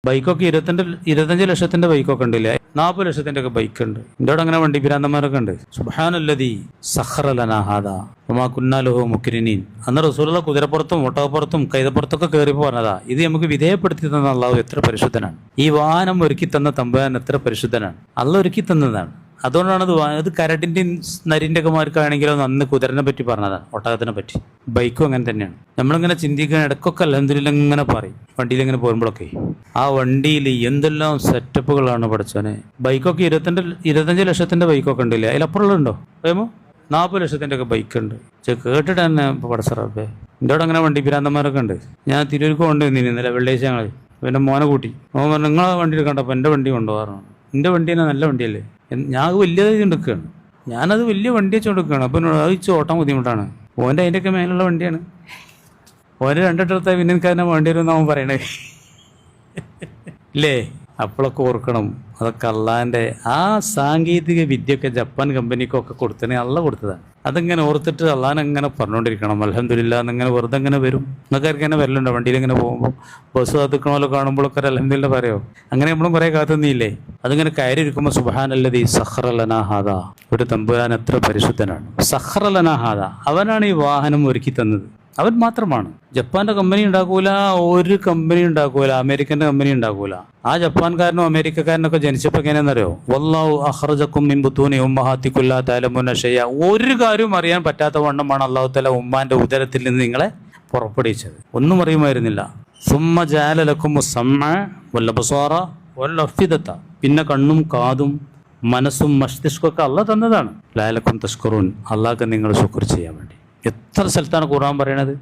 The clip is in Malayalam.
ബൈക്കൊക്കെ 25 ലക്ഷത്തിന്റെ ബൈക്കൊക്കെ ഉണ്ടല്ലേ, 40 ലക്ഷത്തിന്റെ ഒക്കെ ബൈക്ക് ഉണ്ട്. എൻ്റെ അവിടെ അങ്ങനെ വണ്ടി ഭ്രാന്തന്മാരൊക്കെ ഉണ്ട്. സുബ്ഹാനല്ലദീ സഖറ ലനാ ഹാദാ വമാ കുന്നാ ലഹു മുക്രിനീൻ. അന്ന് റസൂലുള്ള കുതിരപ്പുറത്തും ഒട്ടകപ്പുറത്തും കൈതപ്പുറത്തൊക്കെ കയറിപ്പോ പറഞ്ഞതാ, ഇത് നമുക്ക് വിധേയപ്പെടുത്തി തന്ന അള്ളാഹു എത്ര പരിശുദ്ധനാണ്. ഈ വാഹനം ഒരുക്കി തന്ന തമ്പുരാൻ എത്ര പരിശുദ്ധനാണ്. അള്ളാഹ് ഒരുക്കി തന്നതാണ്. അതുകൊണ്ടാണ് അത് കരടിൻ്റെയും നരിൻ്റെ ഒക്കെ മാർക്കാണെങ്കിലും അന്ന് കുതിരനെ പറ്റി പറഞ്ഞതാണ്, ഒട്ടകത്തിനെ പറ്റി. ബൈക്കും അങ്ങനെ തന്നെയാണ്. നമ്മളിങ്ങനെ ചിന്തിക്കാൻ ഇടയ്ക്കൊക്കെ അൽഹംദുലില്ലാ ഇങ്ങനെ പറയും, വണ്ടിയിൽ ഇങ്ങനെ പോകുമ്പോഴൊക്കെ ആ വണ്ടിയിൽ എന്തെല്ലാം സെറ്റപ്പുകളാണ് പഠിച്ചോനെ. ബൈക്കൊക്കെ 25 ലക്ഷത്തിന്റെ ബൈക്കൊക്കെ ഉണ്ടല്ലേ, അതിലപ്പുറമുണ്ടോ പറയുമോ? 40 ലക്ഷത്തിന്റെ ഒക്കെ ബൈക്ക് ഉണ്ട്. കേട്ടിട്ട് തന്നെ ഇപ്പോൾ പഠിച്ചറപ്പേ. എൻ്റെ അവിടെ അങ്ങനെ വണ്ടി ഭ്രാന്തന്മാരൊക്കെ ഉണ്ട്. ഞാൻ തിരൂർക്ക് കൊണ്ടുവന്നിരുന്നു ഇന്നലെ വെള്ളിയാഴ്ച ഞങ്ങൾ. പിന്നെ മോനെ കൂട്ടി മോൻ പറഞ്ഞു നിങ്ങളെ വണ്ടിയിൽ കണ്ടപ്പോൾ എൻ്റെ വണ്ടി കൊണ്ടുപോകാറാണ്. എൻ്റെ വണ്ടി തന്നെ നല്ല വണ്ടിയല്ലേ, ഞാൻ വലിയത് എടുക്കുകയാണ്, ഞാനത് വലിയ വണ്ടി വെച്ച് കൊടുക്കുകയാണ്. അപ്പം അത് വെച്ച് ഓട്ടാൻ ബുദ്ധിമുട്ടാണ്. ഓൻ്റെ അതിൻ്റെയൊക്കെ മേലുള്ള വണ്ടിയാണ്. ഓന് രണ്ടിടത്താൽ പിന്നെ എനിക്ക് അതിനെ വേണ്ടി വരും അവൻ പറയണേ ഇല്ലേ. അപ്പോഴൊക്കെ ഓർക്കണം, അതൊക്കെ അള്ളാൻ്റെ ആ സാങ്കേതിക വിദ്യയൊക്കെ ജപ്പാൻ കമ്പനിക്കൊക്കെ കൊടുത്തനെ അള്ള കൊടുത്തതാണ്. അതിങ്ങനെ ഓർത്തിട്ട് അള്ളാനെങ്ങനെ പറഞ്ഞുകൊണ്ടിരിക്കണം അൽഹംദുലില്ലാ എന്നിങ്ങനെ വെറുതെ ഇങ്ങനെ വരും. നിങ്ങൾക്കാർക്ക് തന്നെ വരലുണ്ടോ വണ്ടിയിൽ ഇങ്ങനെ പോകുമ്പോൾ? ബസ് കാത്തുക്കണമല്ലോ കാണുമ്പോഴൊക്കെ അൽഹംദുലില്ലാ പറയോ? അങ്ങനെ നമ്മളും കുറേ കാത്തുന്നില്ലേ? അതിങ്ങനെ കയറി ഇരിക്കുമ്പോൾ സുബ്ഹാനല്ലദീ സഖറ ലനാ ഹാദാ, ഒരു തമ്പുരാൻ എത്ര പരിശുദ്ധനാണ്. സഖറ ലനാ ഹാദാ, അവനാണ് ഈ വാഹനം ഒരുക്കി തന്നത്. അവൻ മാത്രമാണ്. ജപ്പാന്റെ കമ്പനി ഉണ്ടാക്കൂല, ഒരു കമ്പനി ഉണ്ടാക്കൂല, അമേരിക്കന്റെ കമ്പനി ഉണ്ടാക്കൂല. ആ ജപ്പാൻകാരനും അമേരിക്കക്കാരനൊക്കെ ജനിച്ചപ്പോൾ എങ്ങനെയാണെന്നറിയോ? വല്ലാഹു അഖ്റജക്കും മിൻ ബുത്തൂനി ഉമ്മഹാത്തിക്കും ലാ തഅലമൂന ശൈഅ. ഒരു കാര്യവും അറിയാൻ പറ്റാത്ത വണ്ണമാണ് അല്ലാഹു തആല ഉമ്മാന്റെ ഉദരത്തിൽ നിന്ന് നിങ്ങളെ പുറപ്പെടുവിച്ചത്. ഒന്നും അറിയുമായിരുന്നില്ല. സുമ്മ ജഅല ലക്കുമുസ് സമഅ വൽ അബ്സാറ വൽ അഫ്ഇദത. പിന്നെ കണ്ണും കാതും മനസ്സും മസ്തിഷ്കമൊക്കെ അല്ലാഹ് തന്നതാണ്. ലഅലക്കും തഷ്കുറൂൻ, അല്ലാഹ്ക്ക് നിങ്ങൾ ശുക്ർ ചെയ്യാൻ വേണ്ടി. എത്ര സ്ഥലത്താണ് ഖുർആൻ പറയണത്?